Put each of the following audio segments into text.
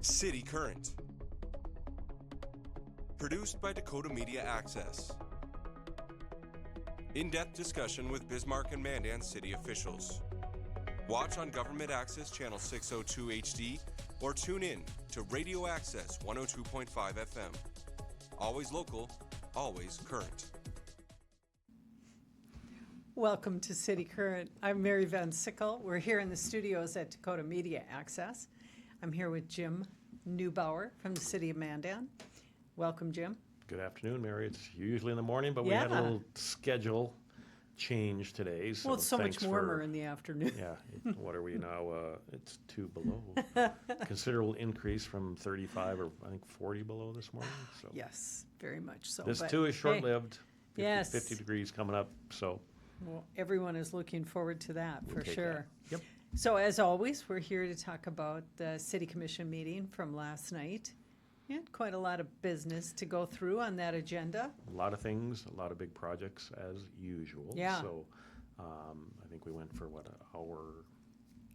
City Current. Produced by Dakota Media Access. In-depth discussion with Bismarck and Mandan city officials. Watch on Government Access Channel 602 HD or tune in to Radio Access 102.5 FM. Always local, always current. Welcome to City Current. I'm Mary Van Sickle. We're here in the studios at Dakota Media Access. I'm here with Jim Neubauer from the city of Mandan. Welcome, Jim. Good afternoon, Mary. It's usually in the morning, but we had a little schedule change today. So well, it's so much warmer in the afternoon. Yeah. What are we now? It's 2 below. Considerable increase from 35 or I think 40 below this morning. So yes, very much so. This too is short-lived. Hey, yes. 50 degrees coming up. So well, everyone is looking forward to that for sure. Yep. So as always, we're here to talk about the City Commission meeting from last night. And quite a lot of business to go through on that agenda. A lot of things, a lot of big projects as usual. Yeah. So I think we went for a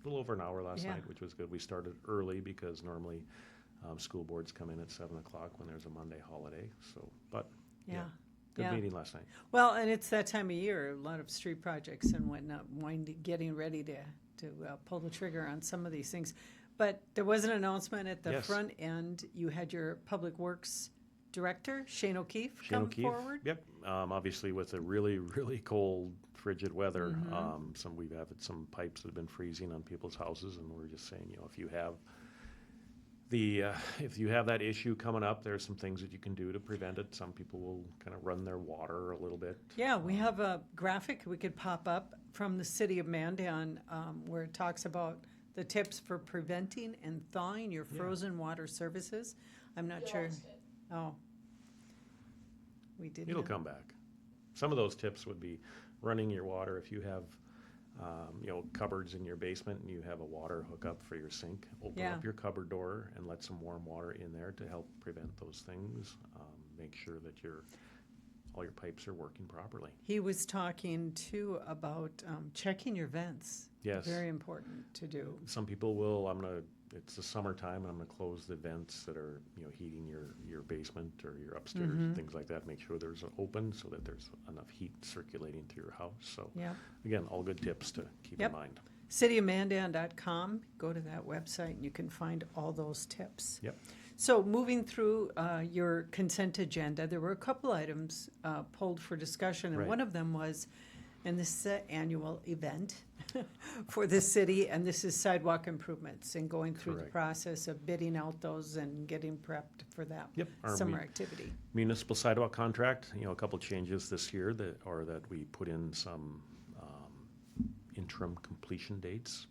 little over an hour last night, which was good. We started early because normally school boards come in at 7 o'clock when there's a Monday holiday. So, but good meeting last night. Well, and it's that time of year, a lot of street projects and whatnot, getting ready to pull the trigger on some of these things. But there was an announcement at the front end. You had your Public Works Director, Shane O'Keefe, come forward. Yep. Obviously, with the really, really cold, frigid weather, we've had some pipes that have been freezing on people's houses, and we're just saying, if you have that issue coming up, there's some things that you can do to prevent it. Some people will kind of run their water a little bit. Yeah, we have a graphic we could pop up from the city of Mandan where it talks about the tips for preventing and thawing your frozen water services. I'm not sure. Oh, we did. It'll come back. Some of those tips would be running your water if you have, cupboards in your basement and you have a water hookup for your sink. Open up your cupboard door and let some warm water in there to help prevent those things. Make sure that all your pipes are working properly. He was talking too about checking your vents. Yes. Very important to do. Some people will, it's the summertime, and I'm going to close the vents that are, heating your basement or your upstairs, things like that. Make sure there's open so that there's enough heat circulating through your house. So, again, all good tips to keep in mind. cityofmandan.com. Go to that website and you can find all those tips. Yep. So moving through your consent agenda, there were a couple items pulled for discussion, and one of them was, and this is an annual event for the city, and this is sidewalk improvements and going through the process of bidding out those and getting prepped for that summer activity. Municipal sidewalk contract, a couple changes this year that we put in some interim completion dates.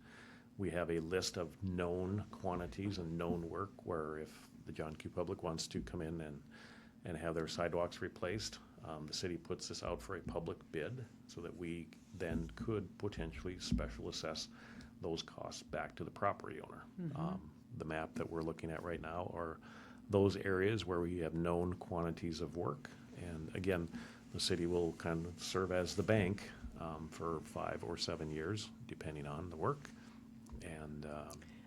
We have a list of known quantities and known work where if the John Q. Public wants to come in and have their sidewalks replaced, the city puts this out for a public bid so that we then could potentially special assess those costs back to the property owner. The map that we're looking at right now are those areas where we have known quantities of work. And again, the city will kind of serve as the bank for 5 or 7 years, depending on the work.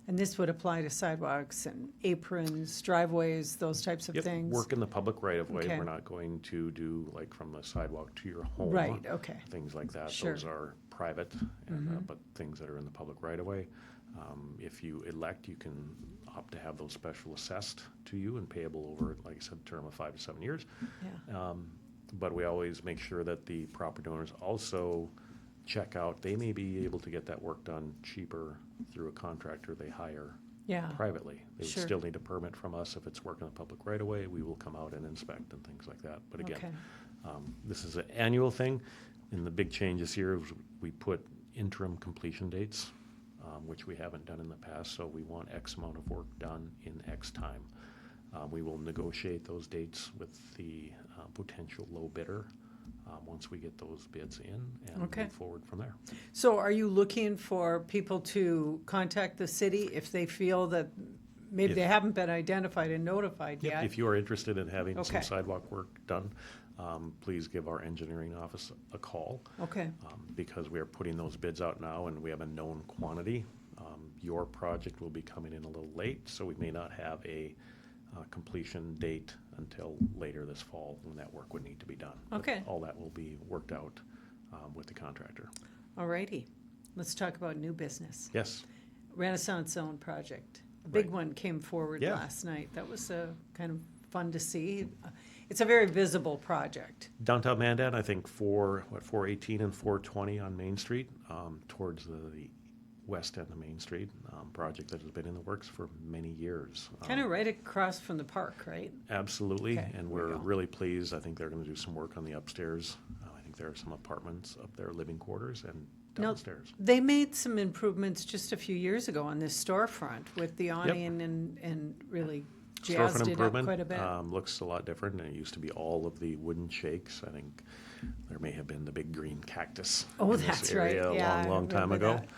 And this would apply to sidewalks and aprons, driveways, those types of things? Work in the public right-of-way. We're not going to do like from the sidewalk to your home. Right, okay. Things like that. Sure. Those are private, but things that are in the public right-of-way. If you elect, you can opt to have those special assessed to you and payable over, like I said, a term of 5 to 7 years. Yeah. But we always make sure that the property owners also check out. They may be able to get that work done cheaper through a contractor they hire privately. They would still need a permit from us if it's work in the public right away. We will come out and inspect and things like that. But again, this is an annual thing. And the big change this year is we put interim completion dates, which we haven't done in the past. So we want X amount of work done in X time. We will negotiate those dates with the potential low bidder once we get those bids in and move forward from there. So are you looking for people to contact the city if they feel that maybe they haven't been identified and notified yet? If you are interested in having some sidewalk work done, please give our engineering office a call. Okay. Because we are putting those bids out now and we have a known quantity. Your project will be coming in a little late, so we may not have a completion date until later this fall when that work would need to be done. But Okay. all that will be worked out with the contractor. All righty. Let's talk about new business. Yes. Renaissance Zone project. A big Right. one came forward Yeah. last night. That was kind of fun to see. It's a very visible project. Downtown Mandan, I think 418 and 420 on Main Street, towards the west end of Main Street, project that has been in the works for many years. Kind of right across from the park, right? Absolutely, Okay, and there we we're go. really pleased. I think they're gonna do some work on the upstairs. I think there are some apartments up there, living quarters, and No, downstairs. they made some improvements just a few years ago on this storefront with the awning and really jazzed Storefront it up improvement, quite a bit. looks a lot different, and it used to be all of the wooden shakes. I think there may have been the big green cactus Oh, in this that's right. area Yeah, I a long time remember ago. that.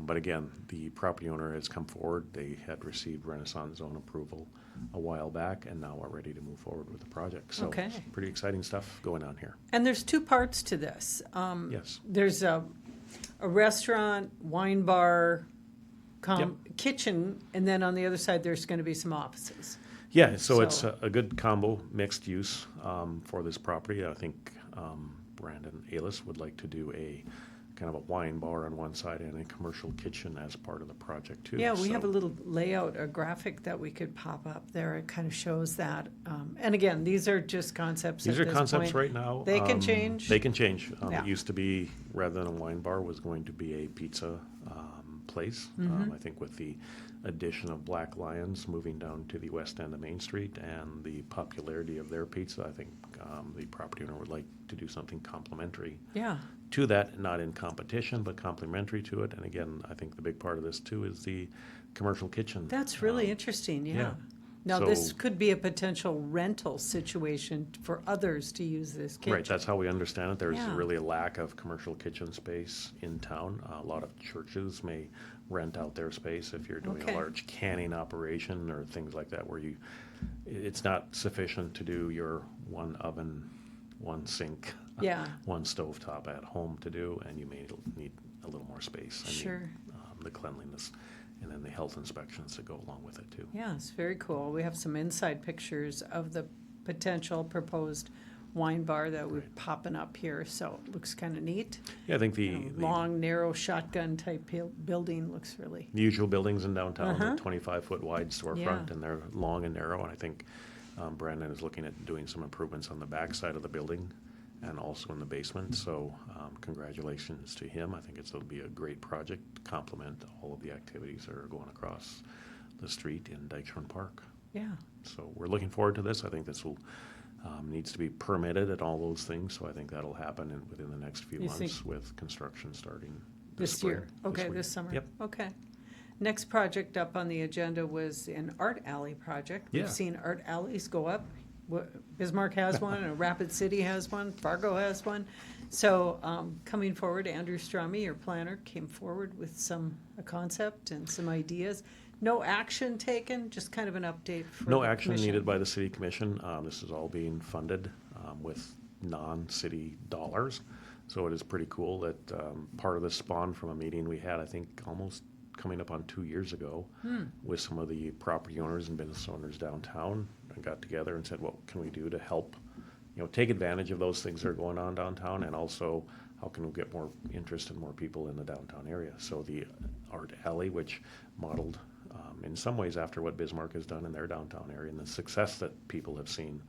But again, the property owner has come forward. They had received Renaissance Zone approval a while back, and now are ready to move forward with the project. So, Okay. pretty exciting stuff going on here. And there's two parts to this. Yes. There's a restaurant, wine bar, Yep. kitchen, and then on the other side, there's going to be some offices. Yeah, so it's So- a good combo, mixed use for this property. I think Brandon Alis would like to do a kind of a wine bar on one side and a commercial kitchen as part of the project too. Yeah, we have a So- little layout, a graphic that we could pop up there. It kind of shows that. And again, these are just concepts at These are this concepts point. right now. They can change. They can change. Yeah. It used to be, rather than a wine bar, was going to be a pizza place. Mm-hmm. I think with the addition of Black Lions moving down to the west end of Main Street and the popularity of their pizza, I think the property owner would like to do something complementary Yeah, to that, not in competition, but complementary to it. And again, I think the big part of this too is the commercial kitchen. that's really Um, interesting, yeah. yeah. Now, this So- could be a potential rental situation for others to use this kitchen. Right, that's how we understand it. There's Yeah. really a lack of commercial kitchen space in town. A lot of churches may rent out their space if you're doing Okay. a large canning operation or things like that, where it's not sufficient to do your one oven, one sink, Yeah. one stovetop at home to do, and you may need a little more space. And Sure. the cleanliness, and then the health inspections that go along with it too. Yeah, it's very cool. We have some inside pictures of the potential proposed wine bar that we're Right. popping up here, so it looks kind of neat. Yeah, I think the Long, narrow shotgun type building looks really, the usual buildings in downtown, Uh-huh. the 25-foot wide storefront, Yeah. and they're long and narrow. And I think Brandon is looking at doing some improvements on the back side of the building and also in the basement. So congratulations to him. I think it'll be a great project to complement all of the activities that are going across the street in Dykeshorn Park. yeah. So we're looking forward to this. I think this will needs to be permitted and all those things. So I think that'll happen within the next few You months think- with construction starting This year? spring, Okay, week. this summer? Yep. Okay. Next project up on the agenda was an art alley project. Yeah. We've seen art alleys go up. Bismarck has one, and Rapid City has one, Fargo has one. So coming forward, Andrew Strummy, your planner, came forward with a concept and some ideas. No action taken, just kind of an update for No the action commission. needed by the city commission. This is all being funded with non-city dollars. So it is pretty cool that part of this spawned from a meeting we had, I think, almost coming up on 2 years ago with some of the property owners and business owners downtown, and got together and said, what can we do to help, take advantage of those things that are going on downtown, and also how can we get more interest and more people in the downtown area? So the art alley, which modeled in some ways after what Bismarck has done in their downtown area and the success that people have seen.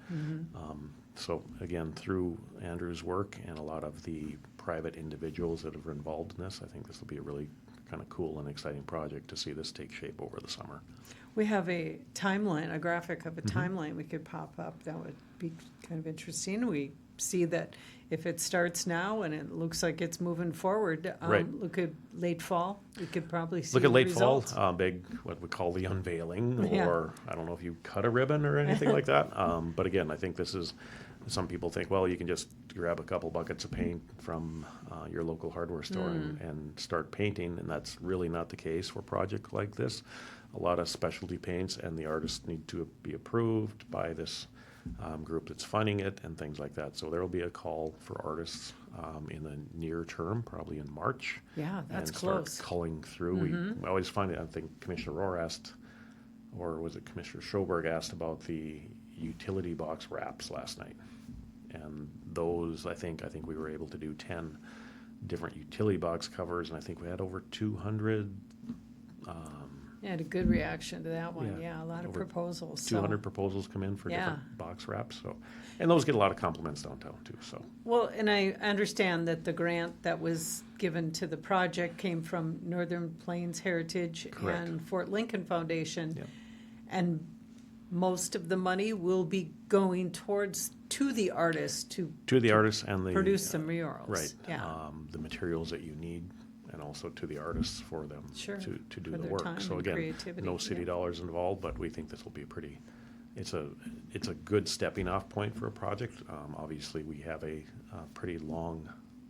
So again, through Andrew's work and a lot of the private individuals that are involved in this, I think this will be a really kind of cool and exciting project to see this take shape over the summer. We have a timeline, a graphic of a Mm-hmm. timeline we could pop up. That would be kind of interesting. We see that if it starts now and it looks like it's moving forward, Right. look at late fall, we could probably see Look at the late results. fall, big, what we call the unveiling, Yeah. or I don't know if you cut a ribbon or anything like that. But again, I think this is, some people think, well, you can just grab a couple buckets of paint from your local hardware store and start painting, and that's really not the case for a project like this. A lot of specialty paints, and the artists need to be approved by this group that's funding it and things like that. So there will be a call for artists in the near term, probably in March. Yeah, that's and start close. culling through. We always find it, I think Commissioner Rohr asked, or was it Commissioner Schoberg asked about the utility box wraps last night. And those, I think we were able to do 10 different utility box covers, and I think we had over 200. Yeah, had a good reaction to that one. Yeah, Yeah, a lot of over proposals. 200 proposals come in for Yeah. different box wraps. So, and those get a lot of compliments downtown too. So. Well, and I understand that the grant that was given to the project came from Northern Plains Heritage Correct. and Fort Lincoln Foundation. Yep. And most of the money will be going to the artists To the artists and the produce the murals. right, Yeah. the materials that you need, and also to the artists for them Sure, to do for the their work. time So and again, creativity, no city yeah. dollars involved, but we think this will be a pretty. It's a good stepping off point for a project. Obviously, we have a pretty long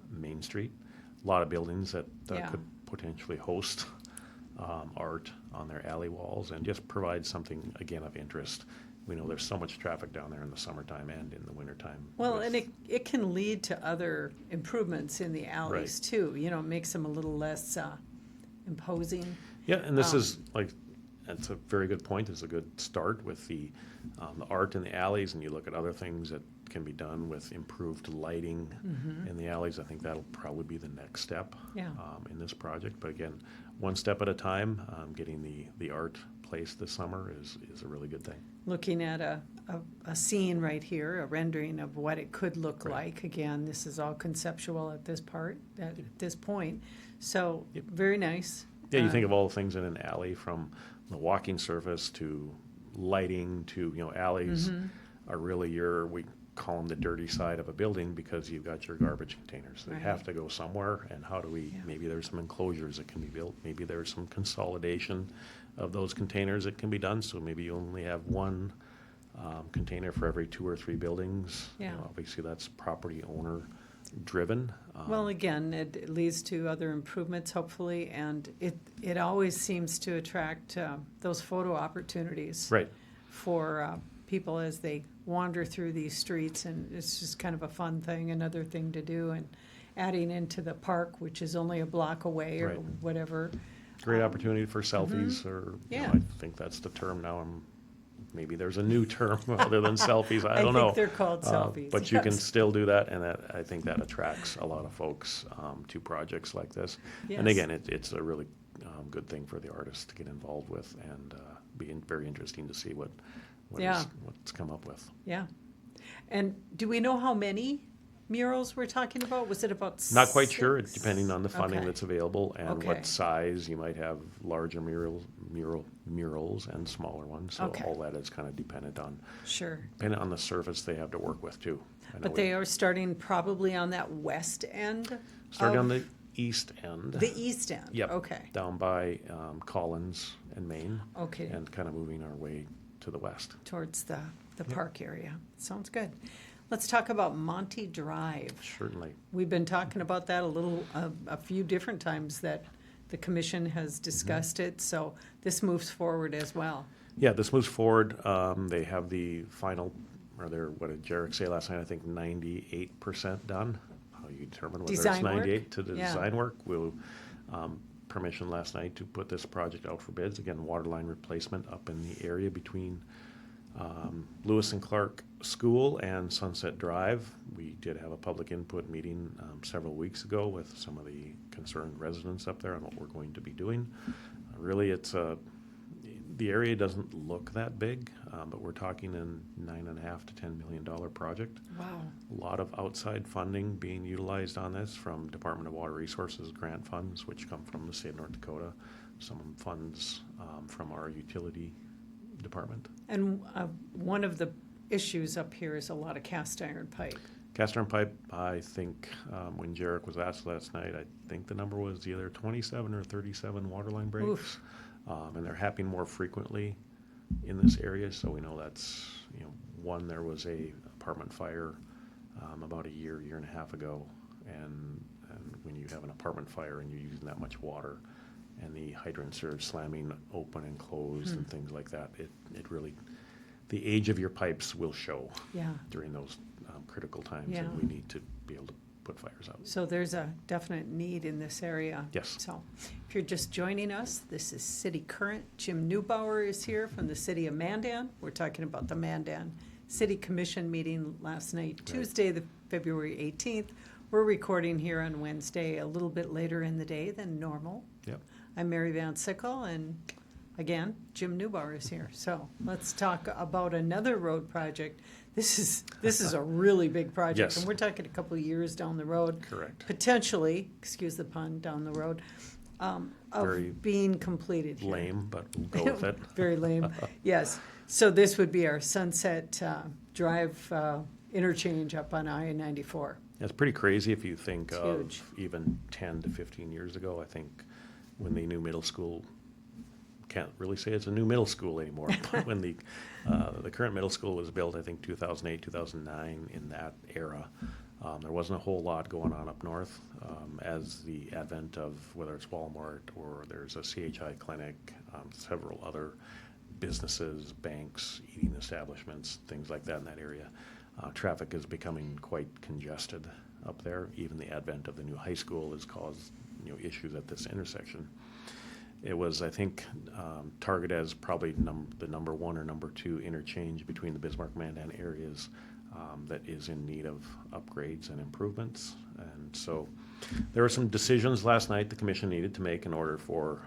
Main Street, a lot of buildings that Yeah. could potentially host art on their alley walls, and just provide something again of interest. We know there's so much traffic down there in the summertime and in the wintertime. Well, with- and it can lead to other improvements in the alleys Right. too. You know, it makes them a little less imposing. Yeah, and this Um, is like, that's a very good point. It's a good start with the art in the alleys, and you look at other things that can be done with improved lighting in the alleys. I think that'll probably be the next step Yeah. in this project. But again, one step at a time. Getting the art placed this summer is a really good thing. Looking at a scene right here, a rendering of what it could look Right. like. Again, this is all conceptual at this point. So, Yep. very nice. Yeah, you think of all the things in an alley, from the walking surface to lighting to, alleys are really we call them the dirty side of a building, because you've got your garbage containers. They have Right. to go somewhere, and how do we, Yeah. maybe there's some enclosures that can be built, maybe there's some consolidation of those containers that can be done, so maybe you only have one container for every 2 or 3 buildings. Yeah. Obviously, that's property owner driven. Well, again, it leads to other improvements, hopefully, and it always seems to attract those photo opportunities Right. for people as they wander through these streets, and it's just kind of a fun thing, another thing to do, and adding into the park, which is only a block away or Right. whatever. Great opportunity for selfies, or, Yeah. I think that's the term now. Maybe there's a new term other than selfies, I don't know. I think they're called selfies. But you can yes. still do that, and I think that attracts a lot of folks to projects like this. And Yes. again, it's a really good thing for the artists to get involved with, and be very interesting to see Yeah. what's come up with. Yeah. And do we know how many murals we're talking about? Was it about Not quite sure, six? depending on the funding Okay. that's available and Okay. what size. You might have larger murals and smaller ones. So Okay. all that is kind of dependent on the surface they have to work with too. I know But they are starting probably on that west end? Starting on of- the east end. The east end? Yep. Okay, Down by Collins and Maine, okay, and kind of moving our way to the west. towards the park area. Sounds good. Let's talk about Monty Drive. Certainly. We've been talking about that a few different times that the commission has discussed it, so this moves forward as well. Yeah, this moves forward. They have the final, what did Jarek say last night? I think 98% done. How you determine whether it's Design work? 98 to the Yeah. design work. We'll, permission last night to put this project out for bids. Again, water line replacement up in the area between Lewis and Clark School and Sunset Drive. We did have a public input meeting several weeks ago with some of the concerned residents up there on what we're going to be doing. Really, the area doesn't look that big, but we're talking in $9.5 to $10 million project. Wow. A lot of outside funding being utilized on this from Department of Water Resources grant funds, which come from the state of North Dakota. Some funds from our utility department. And one of the issues up here is a lot of cast iron pipe. Cast iron pipe, I think, when Jarek was asked last night, I think the number was either 27 or 37 water line breaks. Oof. And they're happening more frequently in this area, so we know that's, one, there was a apartment fire about a year and a half ago, and when you have an apartment fire and you're using that much water, and the hydrants are slamming open and closed and things like that, it really, the age of your pipes will show Yeah. during those critical times, Yeah. and we need to be able to put fires out. So there's a definite need in this area. Yes. So if you're just joining us, this is City Current. Jim Neubauer is here from the city of Mandan. We're talking about the Mandan City Commission meeting last night, Tuesday, the February 18th. We're recording here on Wednesday, a little bit later in the day than normal. Yep. I'm Mary Van Sickle, and again, Jim Neubauer is here. So let's talk about another road project. This is a really big project, Yes. and we're talking a couple of years down the road. Correct. Potentially, excuse the pun, down the road, Very of being completed here. Lame, but we'll go with it. Very lame, yes. So this would be our Sunset Drive interchange up on I-94. It's pretty crazy if you think It's of huge. even 10 to 15 years ago. I think when the new middle school, can't really say it's a new middle school anymore, but when the current middle school was built, I think 2008, 2009, in that era, there wasn't a whole lot going on up north. As the advent of whether it's Walmart or there's a CHI clinic, several other businesses, banks, eating establishments, things like that in that area. Traffic is becoming quite congested up there. Even the advent of the new high school has caused issues at this intersection. It was, I think, targeted as probably the number one or number two interchange between the Bismarck-Mandan areas that is in need of upgrades and improvements. And so there were some decisions last night the commission needed to make in order for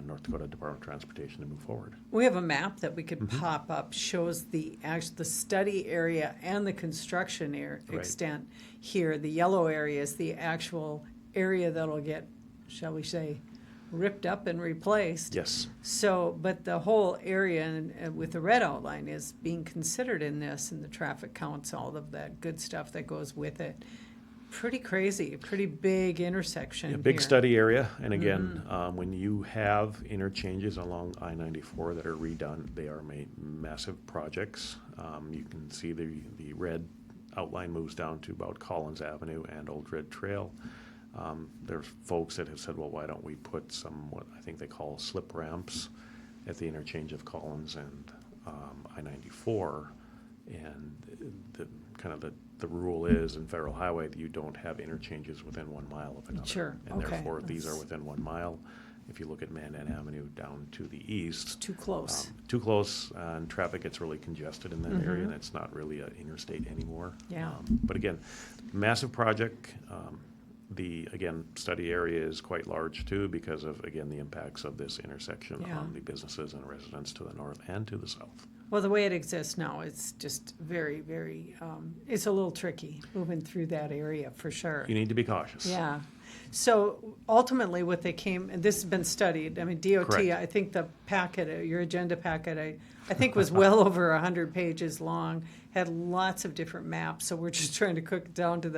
North Dakota Department of Transportation to move forward. We have a map that we could pop up, shows the study area and the construction Right. extent here. The yellow area is the actual area that'll get, shall we say, ripped up and replaced. Yes. So, but the whole area and with the red outline is being considered in this, and the traffic counts, all of that good stuff that goes with it. Pretty crazy, pretty big intersection A big here. study area, and again, when you have interchanges along I-94 that are redone, they are made massive projects. You can see the red outline moves down to about Collins Avenue and Old Red Trail. There's folks that have said, well, why don't we put some, what I think they call slip ramps at the interchange of Collins and I-94, and the rule is in federal highway that you don't have interchanges within 1 mile of another. Sure, And okay. therefore, these are within 1 mile. If you look at Mandan Avenue down to the east. Too close. Too close, and traffic gets really congested in that area, and it's not really an interstate anymore. Yeah. But again, massive project. The, again, study area is quite large too because of, again, the impacts of this intersection Yeah. on the businesses and residents to the north and to the south. Well, the way it exists now, it's just very, very, it's a little tricky moving through that area for sure. You need to be cautious. Yeah. So ultimately what they came, and this has been studied, I mean, DOT, Correct. I think the packet, your agenda packet, I think was well over 100 pages long, had lots of different maps. So we're just trying to cook it down to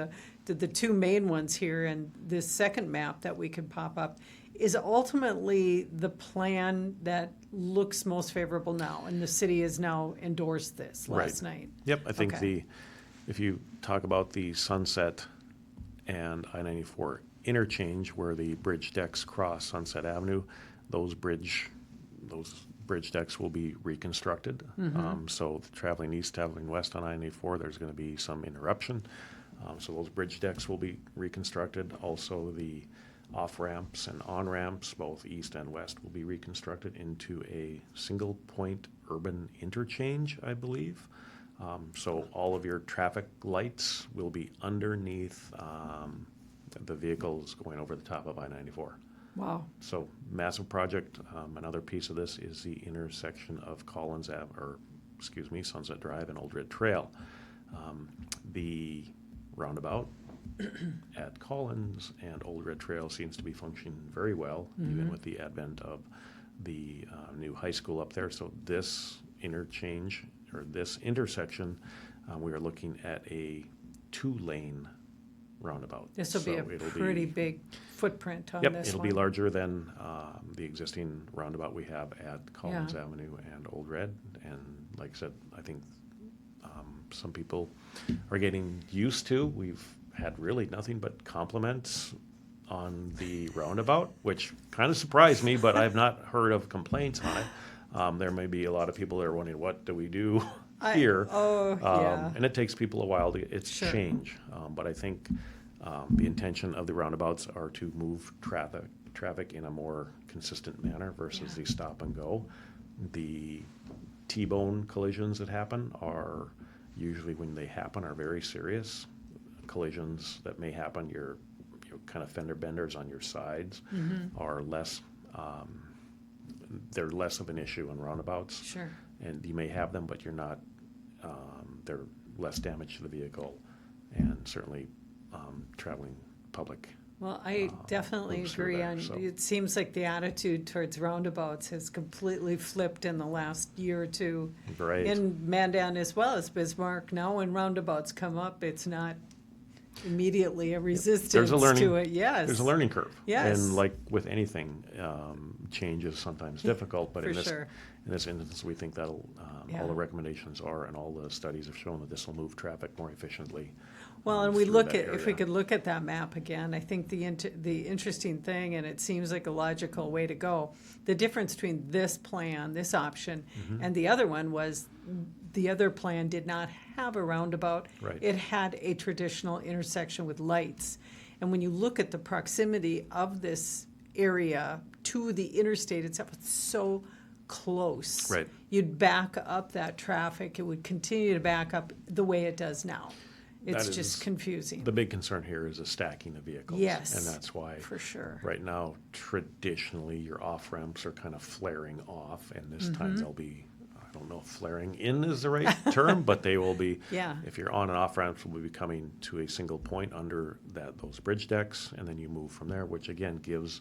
the two main ones here. And this second map that we could pop up is ultimately the plan that looks most favorable now. And the city has now endorsed this last night. Yep, I think Okay. if you talk about the Sunset and I-94 interchange where the bridge decks cross Sunset Avenue, those bridge decks will be reconstructed. So traveling east, traveling west on I-94, there's going to be some interruption. So those bridge decks will be reconstructed. Also, the off-ramps and on-ramps, both east and west, will be reconstructed into a single-point urban interchange, I believe. So all of your traffic lights will be underneath the vehicles going over the top of I-94. Wow. So massive project. Another piece of this is the intersection of Sunset Drive and Old Red Trail. The roundabout at Collins and Old Red Trail seems to be functioning very well, even with the advent of the new high school up there. So this interchange, or this intersection, we are looking at a 2-lane roundabout. This will be So a it'll pretty big footprint on Yep, this it'll one. be larger than the existing roundabout we have at Collins Yeah. Avenue and Old Red. And like I said, I think some people are getting used to. We've had really nothing but compliments on the roundabout, which kind of surprised me, but I've not heard of complaints on it. There may be a lot of people that are wondering, what do we do here? Yeah. And it takes people a while to, it's Sure. change. But I think The intention of the roundabouts are to move traffic in a more consistent manner versus the stop and go. The T-bone collisions that happen are usually, when they happen, are very serious. Collisions that may happen, your kind of fender benders on your sides are less, they're less of an issue in roundabouts. Sure. And you may have them, but you're not, they're less damage to the vehicle, and certainly traveling public. Well, I definitely moves through agree there, on, so. it seems like the attitude towards roundabouts has completely flipped in the last year or two. Right. In Mandan as well as Bismarck. Now when roundabouts come up, it's not immediately a resistance to it. Yes. There's a learning curve. Yes. And like with anything, change is sometimes difficult, but For in sure. this instance, we think that'll, Yeah. all the recommendations are, and all the studies have shown that this will move traffic more efficiently. Well, and we through look that at, if we area. could look at that map again, I think the interesting thing, and it seems like a logical way to go, the difference between this plan, this option, Mm-hmm. and the other one was, the other plan did not have a roundabout. Right. It had a traditional intersection with lights. And when you look at the proximity of this area to the interstate itself, it's so close. Right. You'd back up that traffic, it would continue to back up the way it does now. It's That just is confusing. The big concern here is the stacking of vehicles. Yes. And that's why, For sure. right now, traditionally, your off-ramps are kind of flaring off, and this Mm-hmm. time they'll be, I don't know if flaring in is the right term, but they will be, Yeah. if you're on and off ramps, will be coming to a single point under those bridge decks, and then you move from there, which again gives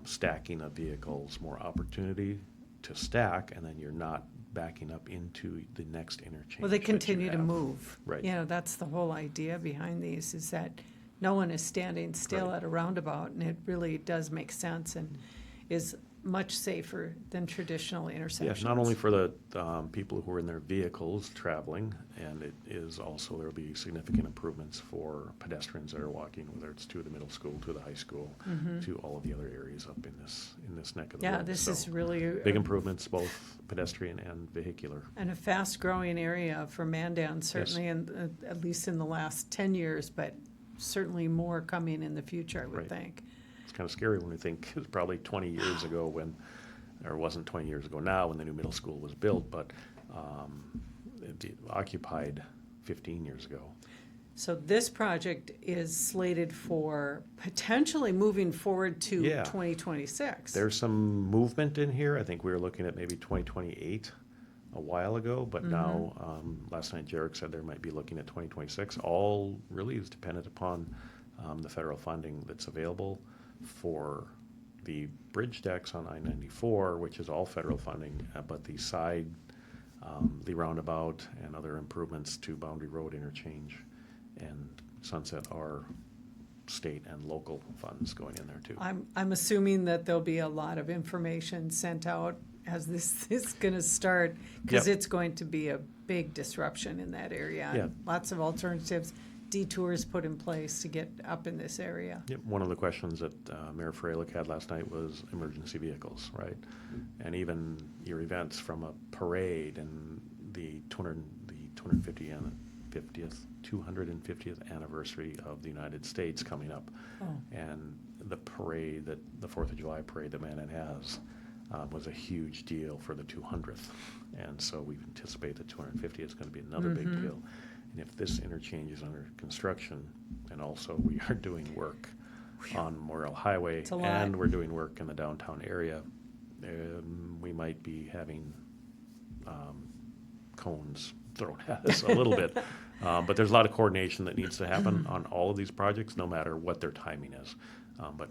stacking of vehicles more opportunity to stack, and then you're not backing up into the next interchange. Well, they that you continue to have. move. Right. You know, that's the whole idea behind these, is that no one is standing still Right. at a roundabout, and it really does make sense and is much safer than traditional intersections. Yeah, not only for the people who are in their vehicles traveling, and it is also, there will be significant improvements for pedestrians that are walking, whether it's to the middle school, to the high school, to all of the other areas up in this neck of the Mm-hmm. Yeah, woods. this So, is really big improvements, both pedestrian and vehicular. and a fast-growing area for Mandan, certainly, at least in the last 10 years, but certainly more coming in the future, I would Right. think. It's kind of scary when we think it was probably 20 years ago when, or it wasn't 20 years ago now when the new middle school was built, but it occupied 15 years ago. So this project is slated for potentially moving forward to Yeah. 2026. There's some movement in here. I think we were looking at maybe 2028 a while ago, but now, last night Jarek said there might be looking at 2026. All really is dependent upon the federal funding that's available for the bridge decks on I-94, which is all federal funding, but the side, the roundabout and other improvements to Boundary Road interchange and Sunset are state and local funds going in there too. I'm assuming that there'll be a lot of information sent out as this is going to start, because Yep. it's going to be a big disruption in that area. Yeah. Lots of alternatives, detours put in place to get up in this area. Yep, one of the questions that Mayor Freilich had last night was emergency vehicles, right? And even your events from a parade and the 250th anniversary of the United States coming up. Oh. And the parade, the 4th of July parade that Mandan has, was a huge deal for the 200th. And so we anticipate the 250th is going to be another big deal. And if this interchange is under construction, and also we are doing work on Memorial Highway, It's a lot. and we're doing work in the downtown area, we might be having cones thrown at us a little bit. But there's a lot of coordination that needs to happen on all of these projects, no matter what their timing is. But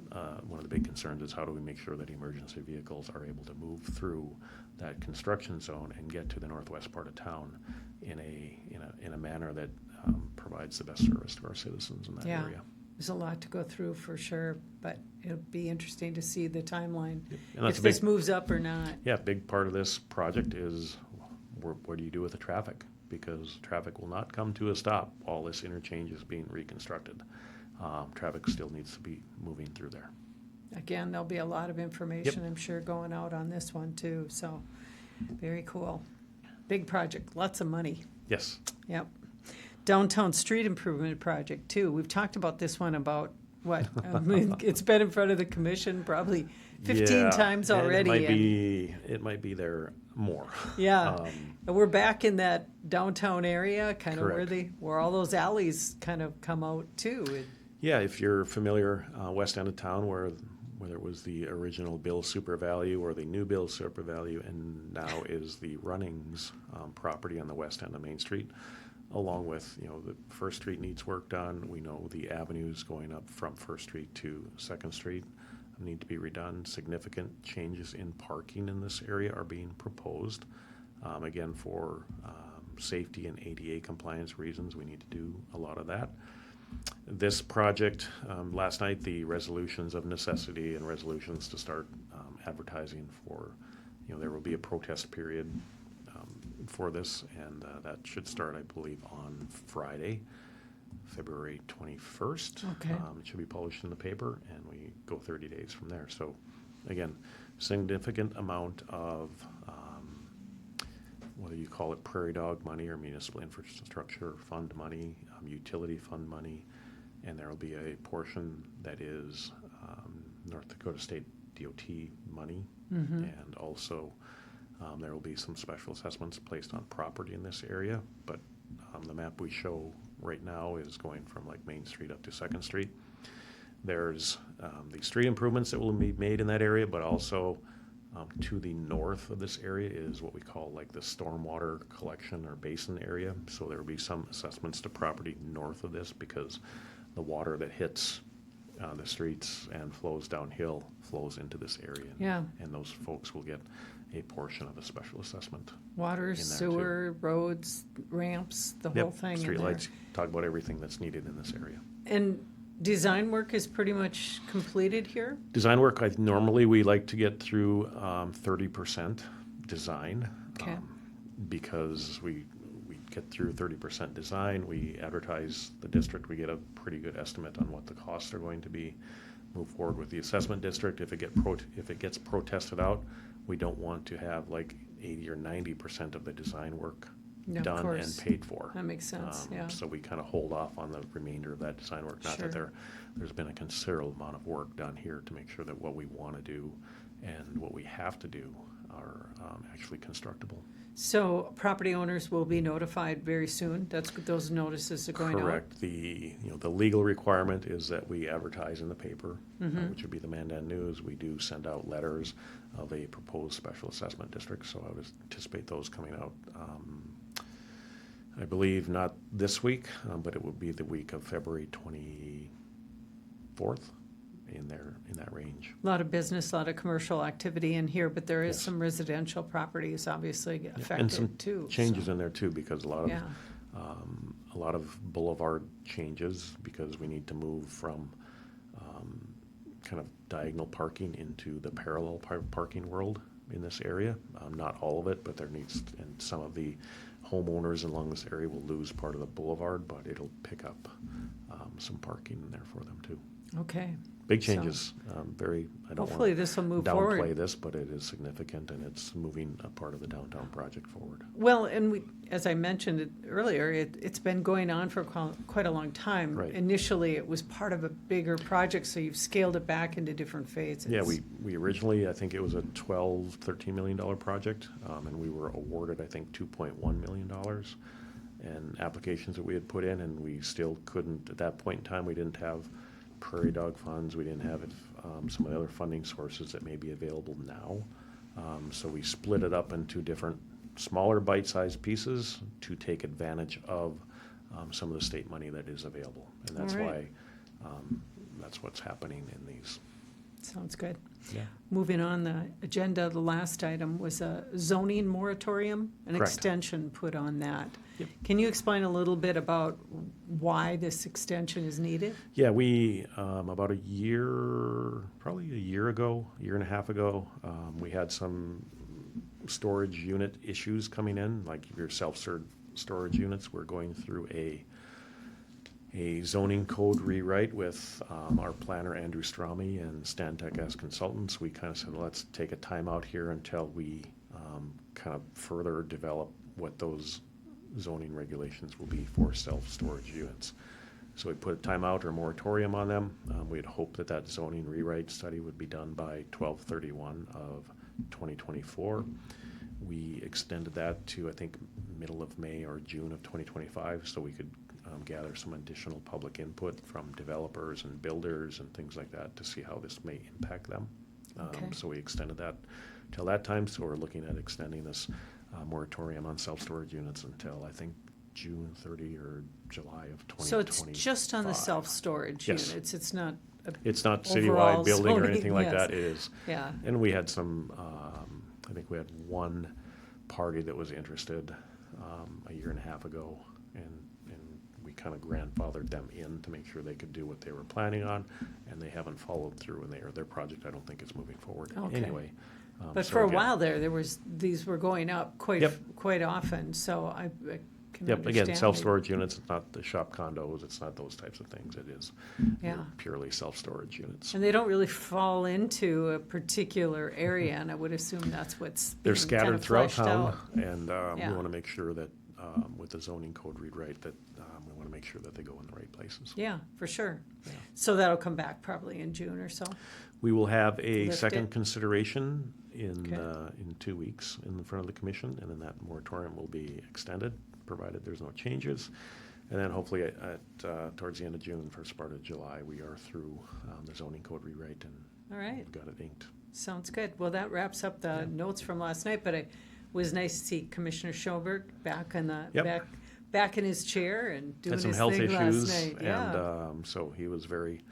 one of the big concerns is how do we make sure that emergency vehicles are able to move through that construction zone and get to the northwest part of town in a manner that provides the best service to our citizens in that Yeah. area. There's a lot to go through for sure, but it'll be interesting to see the timeline, And that's if a big, this moves up or not. yeah, big part of this project is what do you do with the traffic? Because traffic will not come to a stop while this interchange is being reconstructed. Traffic still needs to be moving through there. Again, there'll be a lot of information, I'm sure, going out on this one too, so, very cool. Big project, lots of money. Yes. Yep. downtown street improvement project too. We've talked about this one about, what? It's been in front of the commission probably 15 Yeah, times and already. It might be there more. Yeah, and we're back in that downtown area, kind of Correct. where all those alleys kind of come out too. Yeah, if you're familiar, west end of town where there was the original Bill Super Value or the new Bill Super Value, and now is the Runnings property on the west end of Main Street, along with, the First Street needs work done. We know the avenues going up from First Street to Second Street need to be redone. Significant changes in parking in this area are being proposed. Again, for safety and ADA compliance reasons, we need to do a lot of that. This project, last night, the resolutions of necessity and resolutions to start advertising for, there will be a protest period for this, and that should start, I believe, on Friday, February 21st. Okay. It should be published in the paper, and we go 30 days from there. So, again, significant amount of, whether you call it prairie dog money or municipal infrastructure fund money, utility fund money, and there will be a portion that is North Dakota State DOT money, and also there will be some special assessments placed on property in this area. But the map we show right now is going from like Main Street up to Second Street. There's the street improvements that will be made in that area, but also to the north of this area is what we call like the stormwater collection or basin area. So there will be some assessments to property north of this, because the water that hits the streets and flows downhill flows into this area. Yeah. And those folks will get a portion of a special assessment. Water, there, sewer, roads, ramps, the whole thing in there. Streetlights, talk about everything that's needed in this area. And design work is pretty much completed here? Design work, normally we like to get through 30% design. Okay. Because we get through 30% design, we advertise the district, we get a pretty good estimate on what the costs are going to be. Move forward with the assessment district. If it gets protested out, we don't want to have like 80 or 90% of the design work No, of done and course. paid for. That makes sense, yeah. So we kind of hold off on the remainder of that design work. Not that Sure. there's been a considerable amount of work done here to make sure that what we want to do and what we have to do are actually constructible. So property owners will be notified very soon? Those notices are going out? Correct. The legal requirement is that we advertise in the paper, which would be the Mandan News. We do send out letters of a proposed special assessment district, so I would anticipate those coming out, I believe not this week, but it will be the week of February 24th, in that range. A lot of business, a lot of commercial activity in here, but there is Yes. some residential properties obviously And affected some too. changes in there too, because a lot Yeah, of boulevard changes, because we need to move from kind of diagonal parking into the parallel parking world in this area. Not all of it, but and some of the homeowners along this area will lose part of the boulevard, but it'll pick up some parking in there for them too. okay. Big So, changes, I don't Hopefully want this will to move downplay forward. this, but it is significant, and it's moving a part of the downtown project forward. Well, and as I mentioned it earlier, it's been going on for quite a long time. Right. Initially, it was part of a bigger project, so you've scaled it back into different phases. Yeah, we originally, I think it was a $13 million project, and we were awarded, I think, $2.1 million in applications that we had put in, and we still couldn't, at that point in time, we didn't have prairie dog funds, we didn't have some of the other funding sources that may be available now. So we split it up into different smaller bite-sized pieces to take advantage of some of the state money that is available. And that's All why, right. that's what's happening in these. Sounds good. Yeah. Moving on the agenda, the last item was a zoning moratorium, an Correct. extension put on that. Yep. Can you explain a little bit about why this extension is needed? Yeah, we, about probably a year and a half ago, we had some storage unit issues coming in, like your self-storage units. We're going through a zoning code rewrite with our planner, Andrew Strami, and Stantec as consultants. We kind of said, let's take a time out here until we kind of further develop what those zoning regulations will be for self-storage units. So we put a timeout or moratorium on them. We had hoped that that zoning rewrite study would be done by 12/31 of 2024. We extended that to, I think, middle of May or June of 2025, so we could gather some additional public input from developers and builders and things like that to see how this may impact them. Okay. So we extended that till that time, so we're looking at extending this moratorium on self-storage units until, I think, June 30 or July of 2025. So it's just on the self-storage Yes. units, it's not a It's not overall citywide building or zoning, anything like yes. that, it is. Yeah. And we had some, I think we had one party that was interested a year and a half ago, and we kind of grandfathered them in to make sure they could do what they were planning on, and they haven't followed through, and their project, I don't think, is moving forward Okay. anyway. But So for a again- while these were going up quite Yep. quite often, so I can Yep, again, understand self-storage units, it's not the shop condos, it's not those types of things, it is Yeah. your purely self-storage units. And they don't really fall into a particular area, and I would assume that's what's They're being kind scattered of throughout fleshed town, out. and we Yeah. want to make sure that with the zoning code rewrite, that we want to make sure that they go in the right places. Yeah, for sure. Yeah. So that'll come back probably in June or so. We will have a Lift second it. consideration in Okay. 2 weeks in front of the commission, and then that moratorium will be extended, provided there's no changes. And then hopefully towards the end of June, first part of July, we are through the zoning code rewrite and All right, got it inked. sounds good. Well, that wraps up the Yeah. notes from last night, but it was nice to see Commissioner Schoberg back in the, Yep. back in his chair and doing Had some his health thing last issues, night. and Yeah, so he was very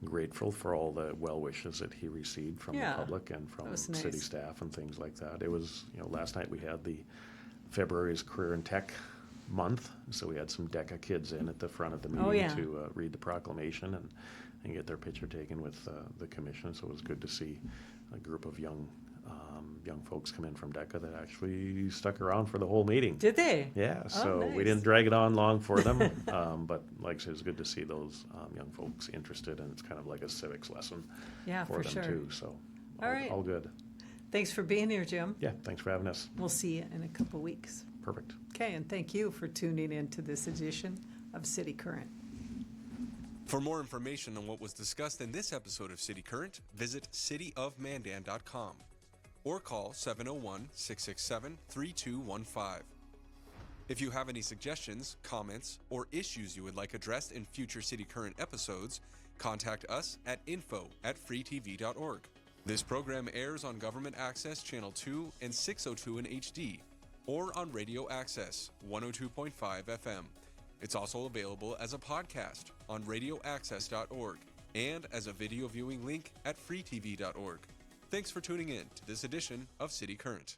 grateful for all the well wishes that he received from the Yeah, public and from was city nice. staff and things like that. It was, last night we had the February's Career in Tech Month, so we had some DECA kids in at the front of the Oh, meeting yeah. to read the proclamation and get their picture taken with the commission. So it was good to see a group of young folks come in from DECA that actually stuck around for the whole meeting. did they? Yeah, Oh, so we nice. didn't drag it on long for them, but like I said, it's good to see those young folks interested, and it's kind of like a civics lesson Yeah, for for them sure. too, so All right. all good. Thanks for being here, Jim. Yeah, thanks for having us. We'll see you in a couple weeks. Perfect. Okay, and thank you for tuning in to this edition of City Current. For more information on what was discussed in this episode of City Current, visit cityofmandan.com or call 701-667-3215. If you have any suggestions, comments, or issues you would like addressed in future City Current episodes, contact us at info@freetv.org. This program airs on Government Access Channel 2 and 602 in HD, or on Radio Access 102.5 FM. It's also available as a podcast on radioaccess.org and as a video viewing link at freetv.org. Thanks for tuning in to this edition of City Current.